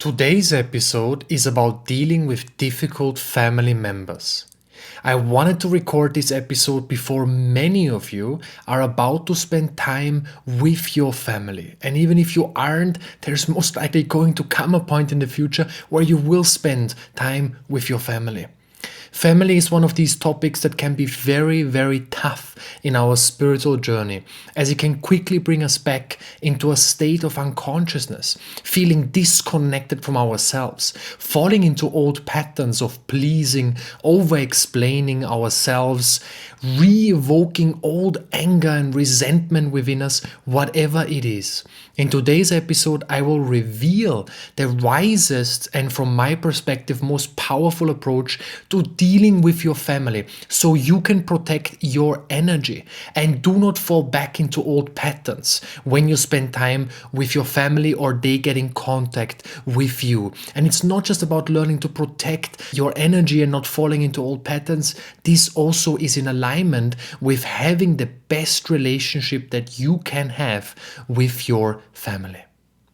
Today's episode is about dealing with difficult family members. I wanted to record this episode before many of you are about to spend time with your family. And even if you aren't, there's most likely going to come a point in the future where you will spend time with your family. Family is one of these topics that can be very, very tough in our spiritual journey, as it can quickly bring us back into a state of unconsciousness, feeling disconnected from ourselves, falling into old patterns of pleasing, over-explaining ourselves, re-evoking old anger and resentment within us, whatever it is. In today's episode, I will reveal the wisest and, from my perspective, most powerful approach to dealing with your family so you can protect your energy and do not fall back into old patterns when you spend time with your family or they get in contact with you. And it's not just about learning to protect your energy and not falling into old patterns. This also is in alignment with having the best relationship that you can have with your family.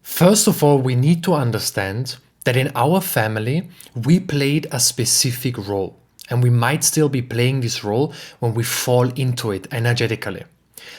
First of all, we need to understand that in our family, we played a specific role, and we might still be playing this role when we fall into it energetically.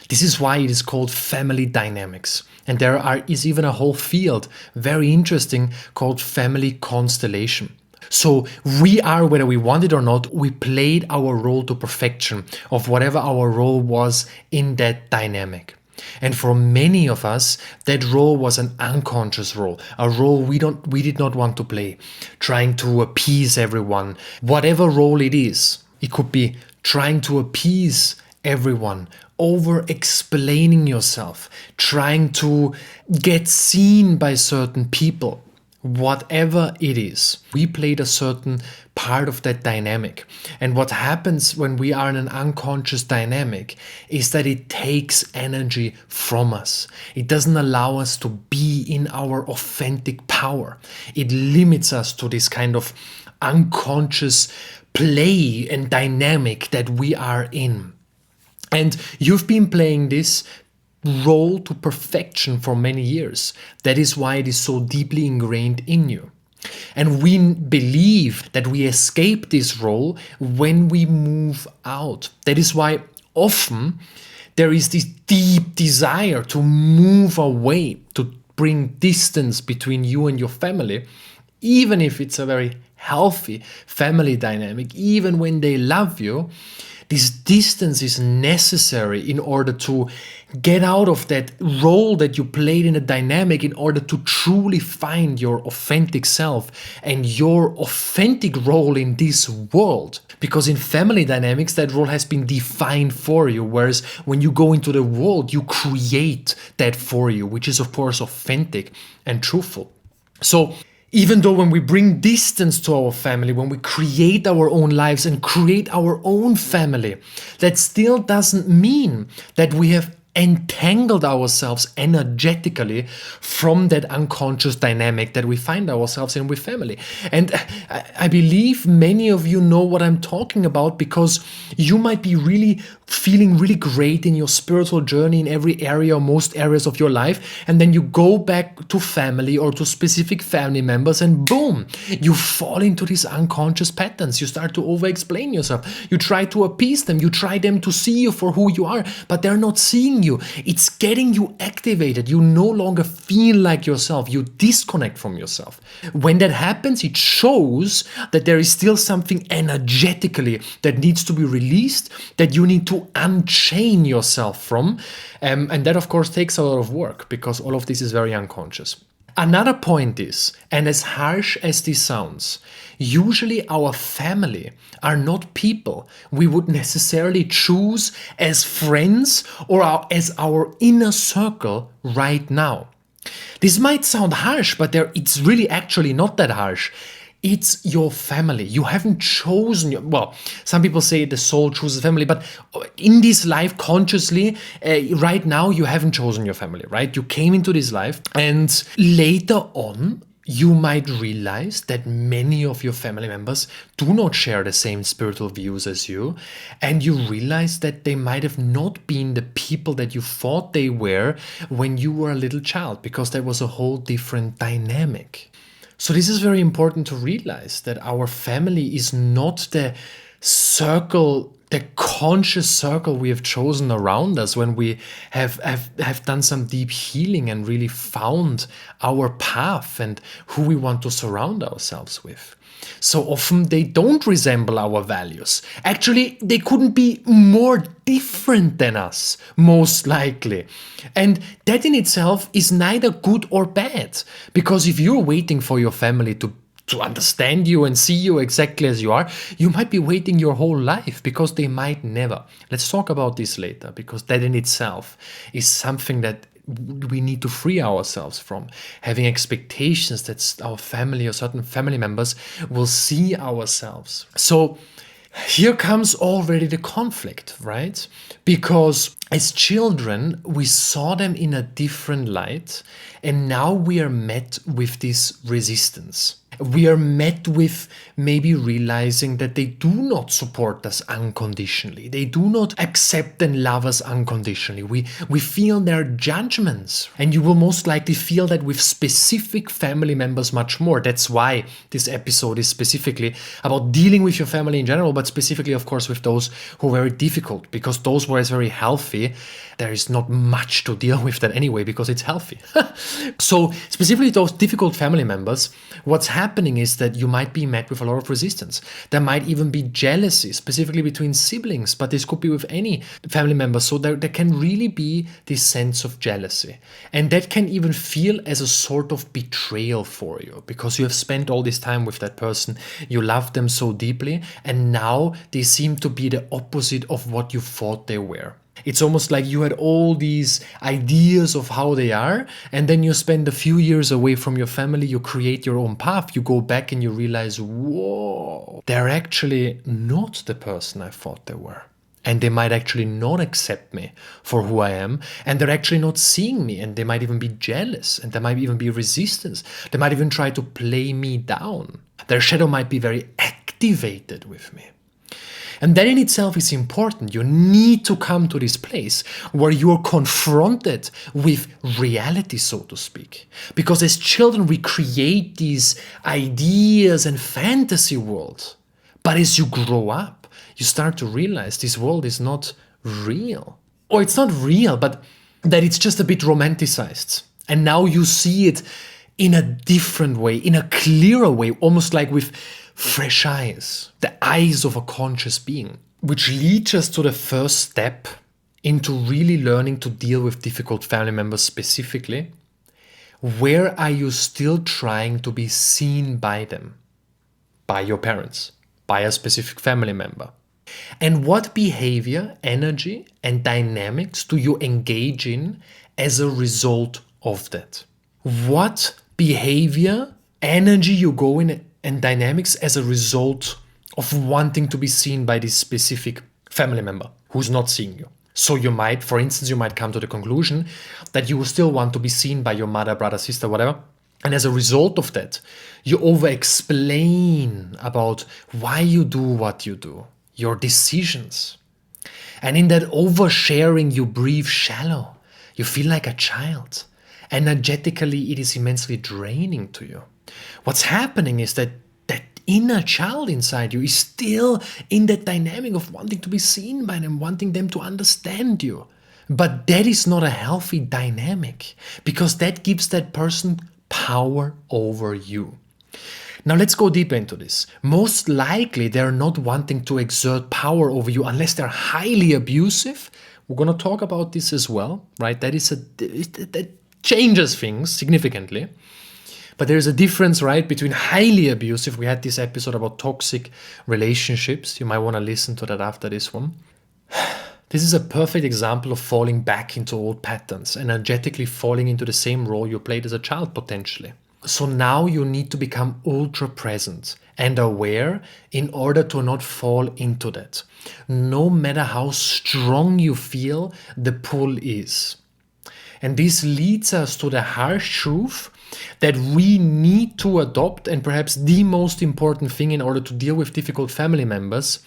This is why it is called family dynamics. And there is even a whole field, very interesting, called family constellation. So we are, whether we want it or not, we played our role to perfection of whatever our role was in that dynamic. And for many of us, that role was an unconscious role, a role we did not want to play, trying to appease everyone, whatever role it is. It could be trying to appease everyone, over-explaining yourself, trying to get seen by certain people. Whatever it is, we played a certain part of that dynamic. And what happens when we are in an unconscious dynamic is that it takes energy from us. It doesn't allow us to be in our authentic power. It limits us to this kind of unconscious play and dynamic that we are in. And you've been playing this role to perfection for many years. That is why it is so deeply ingrained in you. And we believe that we escape this role when we move out. That is why often there is this deep desire to move away, to bring distance between you and your family, even if it's a very healthy family dynamic, even when they love you. This distance is necessary in order to get out of that role that you played in a dynamic, in order to truly find your authentic self and your authentic role in this world. Because in family dynamics, that role has been defined for you, whereas when you go into the world, you create that for you, which is of course authentic and truthful. So even though when we bring distance to our family, when we create our own lives and create our own family, that still doesn't mean that we have entangled ourselves energetically from that unconscious dynamic that we find ourselves in with family. And I believe many of you know what I'm talking about, because you might be really feeling really great in your spiritual journey in every area or most areas of your life, and then you go back to family or to specific family members and boom, you fall into these unconscious patterns. You start to over-explain yourself. You try to appease them. You try them to see you for who you are, but they're not seeing you. It's getting you activated. You no longer feel like yourself. You disconnect from yourself. When that happens, it shows that there is still something energetically that needs to be released, that you need to unchain yourself from. And that, of course, takes a lot of work, because all of this is very unconscious. Another point is, and as harsh as this sounds, usually our family are not people we would necessarily choose as friends or as our inner circle right now. This might sound harsh, but it's really actually not that harsh. It's your family. You haven't chosen well, some people say the soul chooses family, but in this life consciously, right now, you haven't chosen your family, right? You came into this life, and later on, you might realize that many of your family members do not share the same spiritual views as you, and you realize that they might have not been the people that you thought they were when you were a little child, because there was a whole different dynamic. So this is very important to realize, that our family is not the circle, the conscious circle we have chosen around us when we have done some deep healing and really found our path and who we want to surround ourselves with. So often they don't resemble our values. Actually, they couldn't be more different than us, most likely. And that in itself is neither good or bad. Because if you're waiting for your family to understand you and see you exactly as you are, you might be waiting your whole life, because they might never. Let's talk about this later, because that in itself is something that we need to free ourselves from, having expectations that our family or certain family members will see ourselves. So here comes already the conflict, right? Because as children, we saw them in a different light, and now we are met with this resistance. We are met with maybe realizing that they do not support us unconditionally. They do not accept and love us unconditionally. We feel their judgments. And you will most likely feel that with specific family members much more. That's why this episode is specifically about dealing with your family in general, but specifically, of course, with those who are very difficult, because those who are very healthy, there is not much to deal with that anyway, because it's healthy. So specifically those difficult family members, what's happening is that you might be met with a lot of resistance. There might even be jealousy, specifically between siblings, but this could be with any family member. So there can really be this sense of jealousy. And that can even feel as a sort of betrayal for you, because you have spent all this time with that person, you love them so deeply, and now they seem to be the opposite of what you thought they were. It's almost like you had all these ideas of how they are, and then you spend a few years away from your family, you create your own path, you go back and you realize, whoa, they're actually not the person I thought they were. And they might actually not accept me for who I am, and they're actually not seeing me, and they might even be jealous, and there might even be resistance. They might even try to play me down. Their shadow might be very activated with me. And that in itself is important. You need to come to this place where you're confronted with reality, so to speak. Because as children, we create these ideas and fantasy worlds. But as you grow up, you start to realize this world is not real. Or it's not real, but that it's just a bit romanticized. And now you see it in a different way, in a clearer way, almost like with fresh eyes, the eyes of a conscious being, which leads us to the first step into really learning to deal with difficult family members specifically. Where are you still trying to be seen by them, by your parents, by a specific family member? And what behavior, energy, and dynamics do you engage in as a result of that? What behavior, energy you go in and dynamics as a result of wanting to be seen by this specific family member who's not seeing you. So you might, for instance, you might come to the conclusion that you will still want to be seen by your mother, brother, sister, whatever. And as a result of that, you over-explain about why you do what you do, your decisions. And in that oversharing, you breathe shallow. You feel like a child. Energetically, it is immensely draining to you. What's happening is that that inner child inside you is still in that dynamic of wanting to be seen by them, wanting them to understand you. But that is not a healthy dynamic, because that gives that person power over you. Now let's go deeper into this. Most likely they're not wanting to exert power over you unless they're highly abusive. We're going to talk about this as well, right? That changes things significantly. But there's a difference, right, between highly abusive. We had this episode about toxic relationships. You might want to listen to that after this one. This is a perfect example of falling back into old patterns, energetically falling into the same role you played as a child potentially. So now you need to become ultra present and aware in order to not fall into that. No matter how strong you feel the pull is. And this leads us to the harsh truth that we need to adopt, and perhaps the most important thing in order to deal with difficult family members,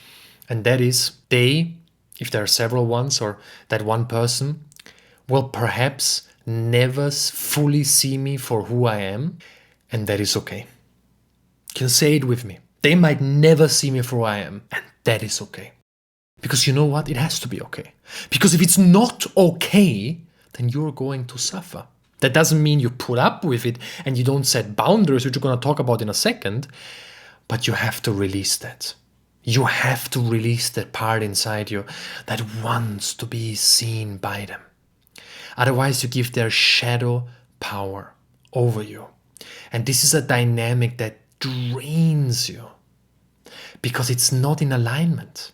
and that is they, if there are several ones or that one person, will perhaps never fully see me for who I am, and that is okay. You can say it with me. They might never see me for who I am, and that is okay. Because you know what? It has to be okay. Because if it's not okay, then you're going to suffer. That doesn't mean you put up with it and you don't set boundaries, which we're going to talk about in a second, but you have to release that. You have to release that part inside you that wants to be seen by them. Otherwise, you give their shadow power over you. And this is a dynamic that drains you because it's not in alignment.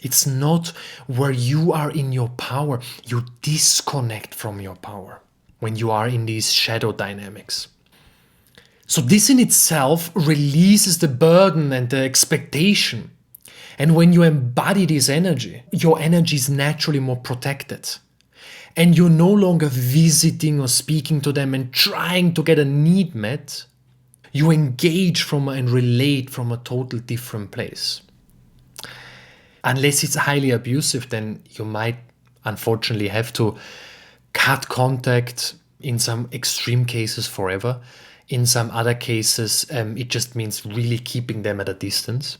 It's not where you are in your power. You disconnect from your power when you are in these shadow dynamics. So this in itself releases the burden and the expectation. And when you embody this energy, your energy is naturally more protected. And you're no longer visiting or speaking to them and trying to get a need met. You engage from and relate from a total different place. Unless it's highly abusive, then you might unfortunately have to cut contact, in some extreme cases forever. In some other cases, it just means really keeping them at a distance.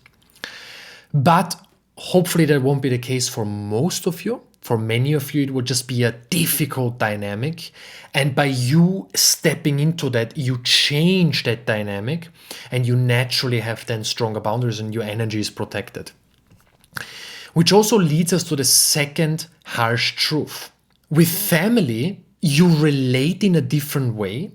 But hopefully that won't be the case for most of you. For many of you, it will just be a difficult dynamic. And by you stepping into that, you change that dynamic and you naturally have then stronger boundaries and your energy is protected. Which also leads us to the second harsh truth. With family, you relate in a different way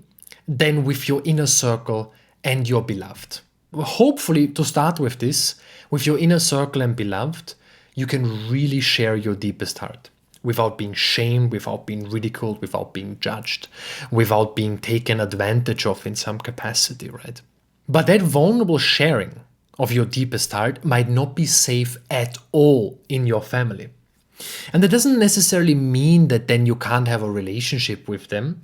than with your inner circle and your beloved. Hopefully, to start with this, with your inner circle and beloved, you can really share your deepest heart without being shamed, without being ridiculed, without being judged, without being taken advantage of in some capacity, right? But that vulnerable sharing of your deepest heart might not be safe at all in your family. And that doesn't necessarily mean that then you can't have a relationship with them.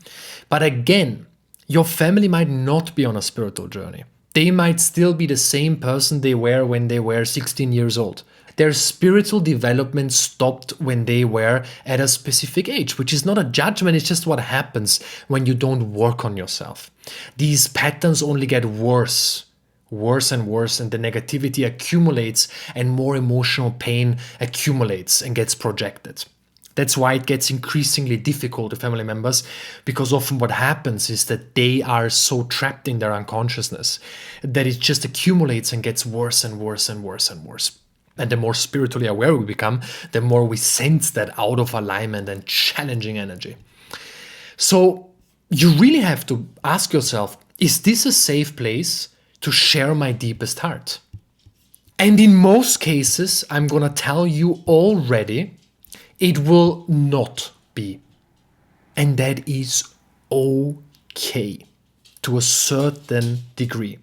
But again, your family might not be on a spiritual journey. They might still be the same person they were when they were 16 years old. Their spiritual development stopped when they were at a specific age, which is not a judgment, it's just what happens when you don't work on yourself. These patterns only get worse and worse, and the negativity accumulates and more emotional pain accumulates and gets projected. That's why it gets increasingly difficult to family members, because often what happens is that they are so trapped in their unconsciousness that it just accumulates and gets worse and worse and worse and worse. And the more spiritually aware we become, the more we sense that out of alignment and challenging energy. So you really have to ask yourself, is this a safe place to share my deepest heart? And in most cases, I'm going to tell you already, it will not be. And that is okay to a certain degree.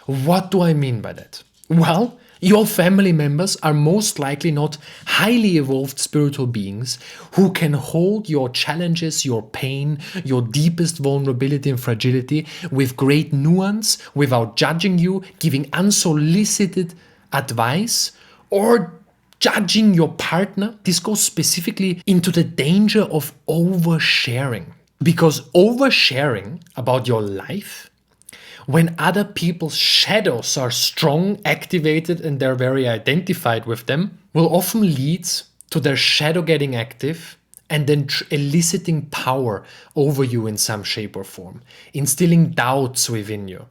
What do I mean by that? Well, your family members are most likely not highly evolved spiritual beings who can hold your challenges, your pain, your deepest vulnerability and fragility with great nuance, without judging you, giving unsolicited advice, or judging your partner. This goes specifically into the danger of oversharing. Because oversharing about your life, when other people's shadows are strong, activated, and they're very identified with them, will often lead to their shadow getting active and then eliciting power over you in some shape or form, instilling doubts within you,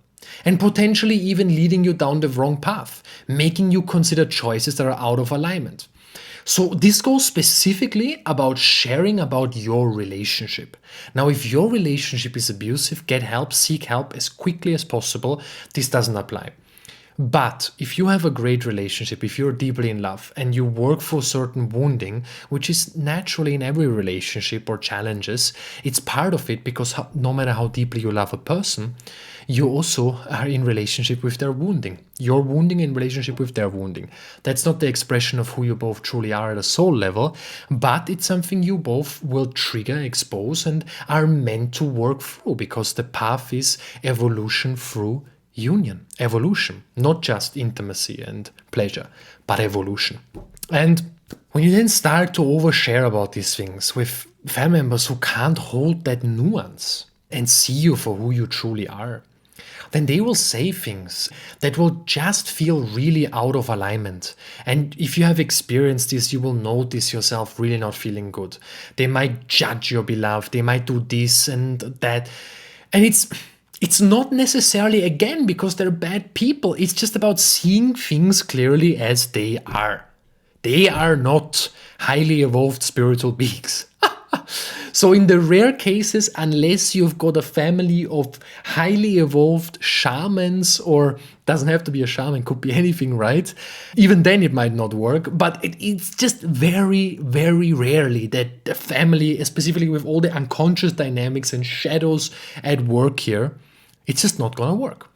and potentially even leading you down the wrong path, making you consider choices that are out of alignment. So this goes specifically about sharing about your relationship. Now, if your relationship is abusive, get help, seek help as quickly as possible. This doesn't apply. But if you have a great relationship, if you're deeply in love and you work for certain wounding, which is naturally in every relationship or challenges, it's part of it, because no matter how deeply you love a person, you also are in relationship with their wounding. You're wounding in relationship with their wounding. That's not the expression of who you both truly are at a soul level, but it's something you both will trigger, expose, and are meant to work through, because the path is evolution through union. Evolution, not just intimacy and pleasure, but evolution. And when you then start to overshare about these things with family members who can't hold that nuance and see you for who you truly are, then they will say things that will just feel really out of alignment. And if you have experienced this, you will notice yourself really not feeling good. They might judge your beloved, they might do this and that. And it's not necessarily, again, because they're bad people. It's just about seeing things clearly as they are. They are not highly evolved spiritual beings. So in the rare cases, unless you've got a family of highly evolved shamans, or doesn't have to be a shaman, could be anything, right? Even then it might not work, but it's just very, very rarely that the family, specifically with all the unconscious dynamics and shadows at work here, it's just not gonna work.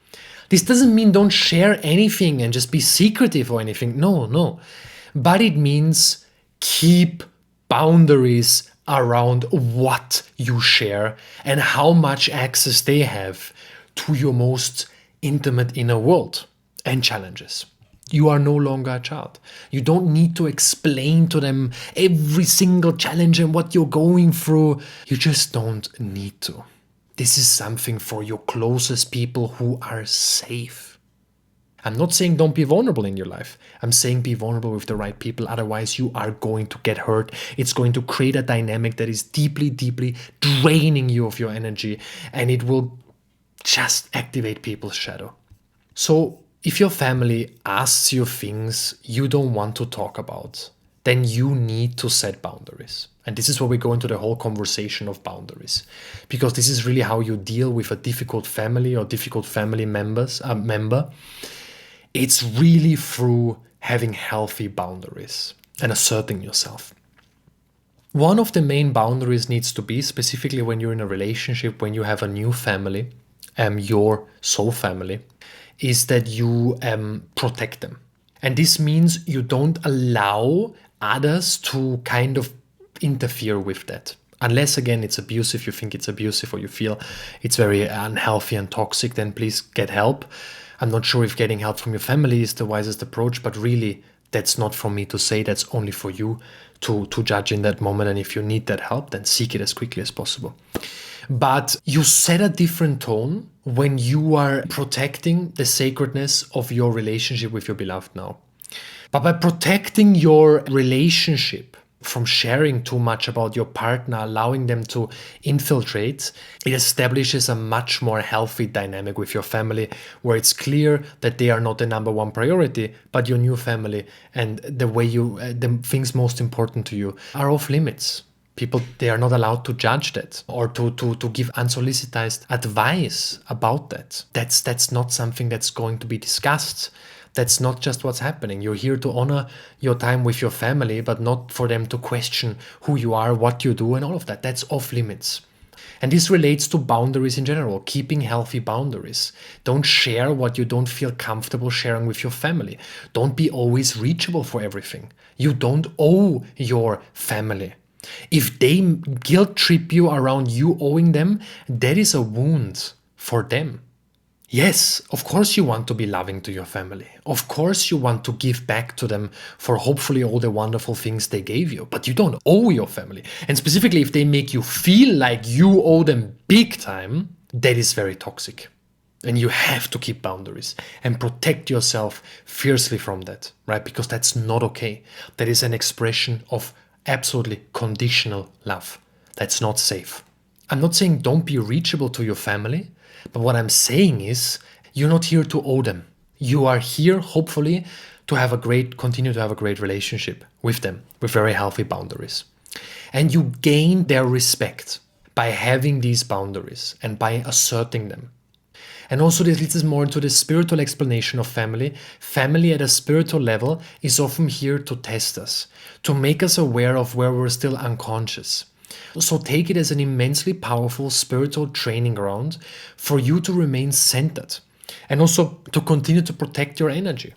This doesn't mean don't share anything and just be secretive or anything. No. But it means keep boundaries around what you share and how much access they have to your most intimate inner world and challenges. You are no longer a child. You don't need to explain to them every single challenge and what you're going through. You just don't need to. This is something for your closest people who are safe. I'm not saying don't be vulnerable in your life. I'm saying be vulnerable with the right people. Otherwise, you are going to get hurt. It's going to create a dynamic that is deeply, deeply draining you of your energy, and it will just activate people's shadow. So if your family asks you things you don't want to talk about, then you need to set boundaries. And this is where we go into the whole conversation of boundaries, because this is really how you deal with a difficult family or difficult family member. It's really through having healthy boundaries and asserting yourself. One of the main boundaries needs to be, specifically when you're in a relationship, when you have a new family, your soul family, is that you protect them. And this means you don't allow others to kind of interfere with that. Unless, again, it's abusive, you think it's abusive, or you feel it's very unhealthy and toxic, then please get help. I'm not sure if getting help from your family is the wisest approach, but really, that's not for me to say. That's only for you to judge in that moment. And if you need that help, then seek it as quickly as possible. But you set a different tone when you are protecting the sacredness of your relationship with your beloved now. But by protecting your relationship from sharing too much about your partner, allowing them to infiltrate, it establishes a much more healthy dynamic with your family, where it's clear that they are not the number one priority, but your new family and the way the things most important to you are off limits. People, they are not allowed to judge that or to give unsolicited advice about that. That's not something that's going to be discussed. That's not just what's happening. You're here to honor your time with your family, but not for them to question who you are, what you do, and all of that. That's off limits. And this relates to boundaries in general, keeping healthy boundaries. Don't share what you don't feel comfortable sharing with your family. Don't be always reachable for everything. You don't owe your family. If they guilt trip you around you owing them, that is a wound for them. Yes, of course you want to be loving to your family. Of course you want to give back to them for hopefully all the wonderful things they gave you. But you don't owe your family. And specifically if they make you feel like you owe them big time, that is very toxic. And you have to keep boundaries and protect yourself fiercely from that, right? Because that's not okay. That is an expression of absolutely conditional love. That's not safe. I'm not saying don't be reachable to your family, but what I'm saying is you're not here to owe them. You are here, hopefully, to continue to have a great relationship with them, with very healthy boundaries. And you gain their respect by having these boundaries and by asserting them. And also this leads us more into the spiritual explanation of family. Family at a spiritual level is often here to test us, to make us aware of where we're still unconscious. So take it as an immensely powerful spiritual training ground for you to remain centered and also to continue to protect your energy.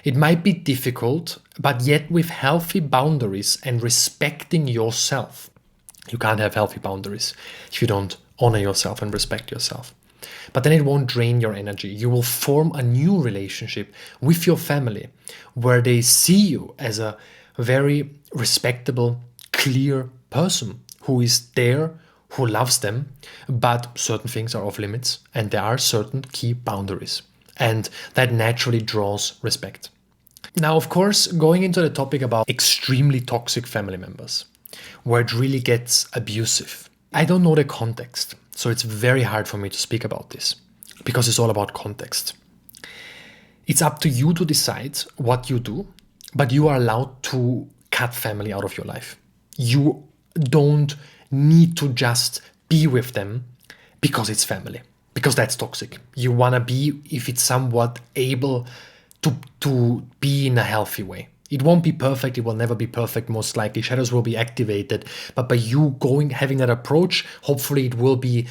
It might be difficult, but yet with healthy boundaries and respecting yourself. You can't have healthy boundaries if you don't honor yourself and respect yourself. But then it won't drain your energy. You will form a new relationship with your family where they see you as a very respectable, clear person who is there, who loves them, but certain things are off limits and there are certain key boundaries. And that naturally draws respect. Now, of course, going into the topic about extremely toxic family members, where it really gets abusive. I don't know the context, so it's very hard for me to speak about this because it's all about context. It's up to you to decide what you do, but you are allowed to cut family out of your life. You don't need to just be with them because it's family, because that's toxic. You want to be, if it's somewhat able to be in a healthy way. It won't be perfect. It will never be perfect. Most likely shadows will be activated. But by you having that approach, hopefully it will be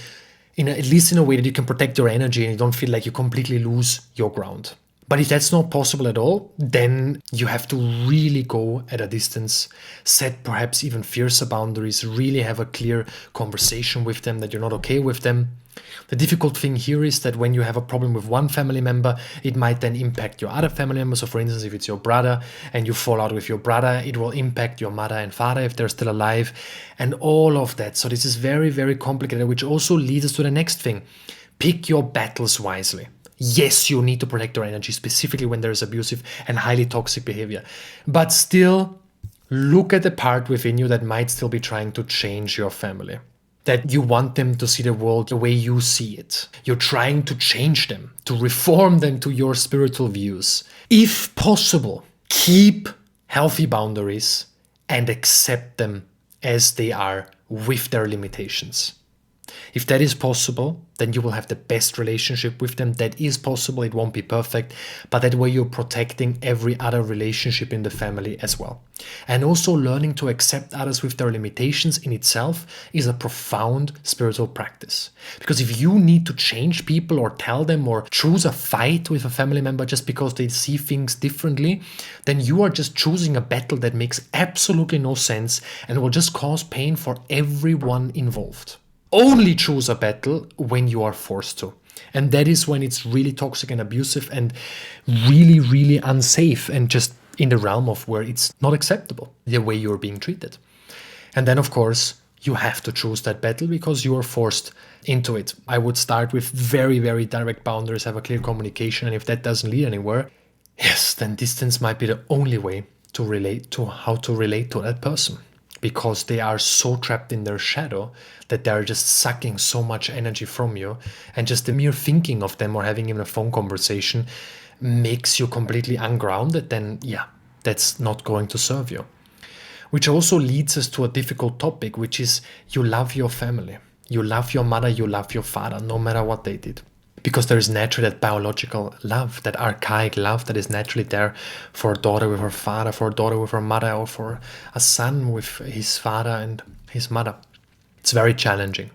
at least in a way that you can protect your energy and you don't feel like you completely lose your ground. But if that's not possible at all, then you have to really go at a distance, set perhaps even fiercer boundaries, really have a clear conversation with them that you're not okay with them. The difficult thing here is that when you have a problem with one family member, it might then impact your other family members. So for instance, if it's your brother and you fall out with your brother, it will impact your mother and father if they're still alive and all of that. So this is very, very complicated, which also leads us to the next thing. Pick your battles wisely. Yes, you need to protect your energy, specifically when there is abusive and highly toxic behavior. But still, look at the part within you that might still be trying to change your family. That you want them to see the world the way you see it. You're trying to change them, to reform them to your spiritual views. If possible, keep healthy boundaries and accept them as they are with their limitations. If that is possible, then you will have the best relationship with them. That is possible. It won't be perfect, but that way you're protecting every other relationship in the family as well. And also learning to accept others with their limitations in itself is a profound spiritual practice. Because if you need to change people or tell them or choose a fight with a family member just because they see things differently, then you are just choosing a battle that makes absolutely no sense and will just cause pain for everyone involved. Only choose a battle when you are forced to. And that is when it's really toxic and abusive and really, really unsafe and just in the realm of where it's not acceptable, the way you're being treated. And then, of course, you have to choose that battle because you are forced into it. I would start with very, very direct boundaries, have a clear communication. And if that doesn't lead anywhere, yes, then distance might be the only way to relate to how to relate to that person. Because they are so trapped in their shadow that they're just sucking so much energy from you. And just the mere thinking of them or having even a phone conversation makes you completely ungrounded, then yeah, that's not going to serve you. Which also leads us to a difficult topic, which is you love your family. You love your mother, you love your father, no matter what they did. Because there is naturally that biological love, that archaic love that is naturally there for a daughter with her father, for a daughter with her mother, or for a son with his father and his mother. It's very challenging.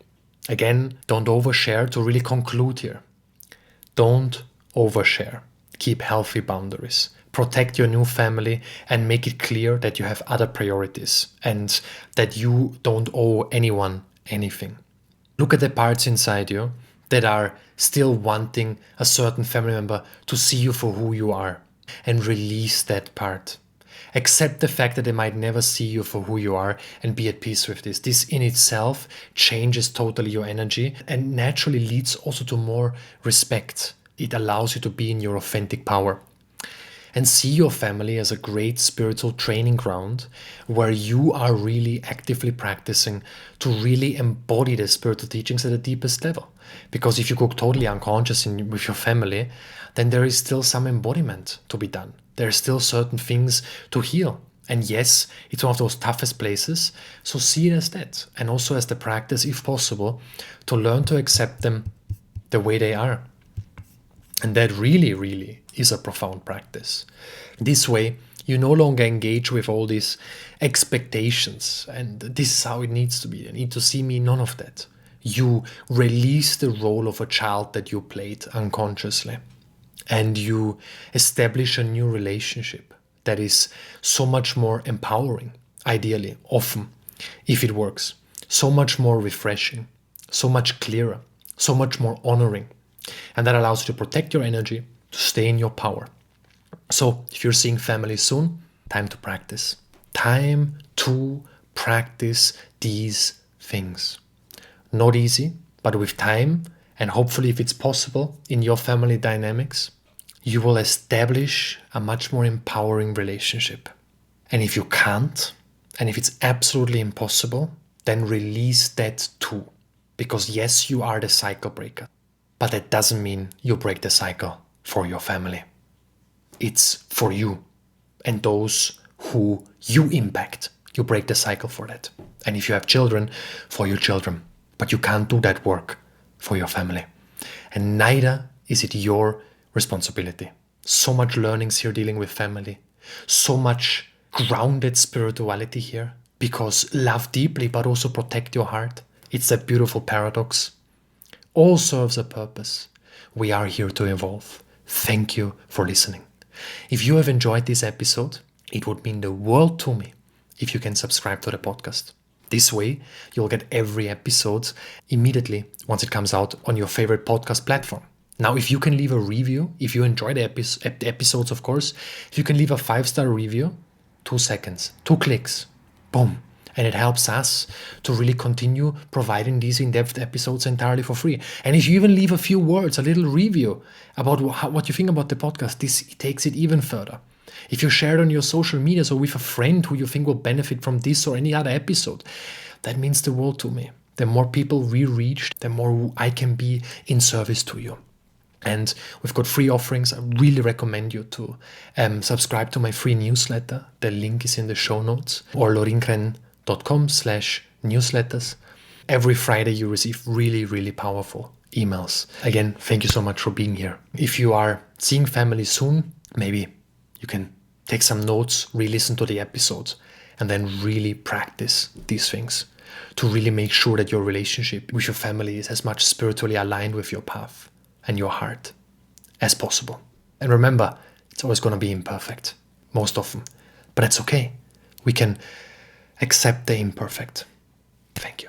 Again, don't overshare to really conclude here. Don't overshare. Keep healthy boundaries. Protect your new family and make it clear that you have other priorities and that you don't owe anyone anything. Look at the parts inside you that are still wanting a certain family member to see you for who you are and release that part. Accept the fact that they might never see you for who you are and be at peace with this. This in itself changes totally your energy and naturally leads also to more respect. It allows you to be in your authentic power. And see your family as a great spiritual training ground where you are really actively practicing to really embody the spiritual teachings at the deepest level. Because if you go totally unconscious with your family, then there is still some embodiment to be done. There are still certain things to heal. And yes, it's one of those toughest places. So see it as that. And also as the practice, if possible, to learn to accept them the way they are. And that really, really is a profound practice. This way, you no longer engage with all these expectations. And this is how it needs to be. They need to see me, none of that. You release the role of a child that you played unconsciously. And you establish a new relationship that is so much more empowering, ideally, often, if it works. So much more refreshing, so much clearer, so much more honoring. And that allows you to protect your energy, to stay in your power. So if you're seeing family soon, time to practice. Time to practice these things. Not easy, but with time, and hopefully if it's possible in your family dynamics, you will establish a much more empowering relationship. And if you can't, and if it's absolutely impossible, then release that too. Because yes, you are the cycle breaker, but that doesn't mean you break the cycle for your family. It's for you and those who you impact. You break the cycle for that. And if you have children, for your children. But you can't do that work for your family. And neither is it your responsibility. So much learnings here dealing with family. So much grounded spirituality here. Because love deeply, but also protect your heart. It's that beautiful paradox. All serves a purpose. We are here to evolve. Thank you for listening. If you have enjoyed this episode, it would mean the world to me if you can subscribe to the podcast. This way, you'll get every episode immediately once it comes out on your favorite podcast platform. Now, if you can leave a review, if you enjoy the episodes, of course, if you can leave a 5-star review, 2 seconds, 2 clicks, boom. And it helps us to really continue providing these in-depth episodes entirely for free. And if you even leave a few words, a little review about what you think about the podcast, this takes it even further. If you share it on your social media, so with a friend who you think will benefit from this or any other episode, that means the world to me. The more people we reach, the more I can be in service to you. And we've got free offerings. I really recommend you to subscribe to my free newsletter. The link is in the show notes, or lorincren.com/newsletters. Every Friday you receive really, really powerful emails. Again, thank you so much for being here. If you are seeing family soon, maybe you can take some notes, re-listen to the episodes, and then really practice these things to really make sure that your relationship with your family is as much spiritually aligned with your path and your heart as possible. And remember, it's always going to be imperfect, most often, but it's okay. We can accept the imperfect. Thank you.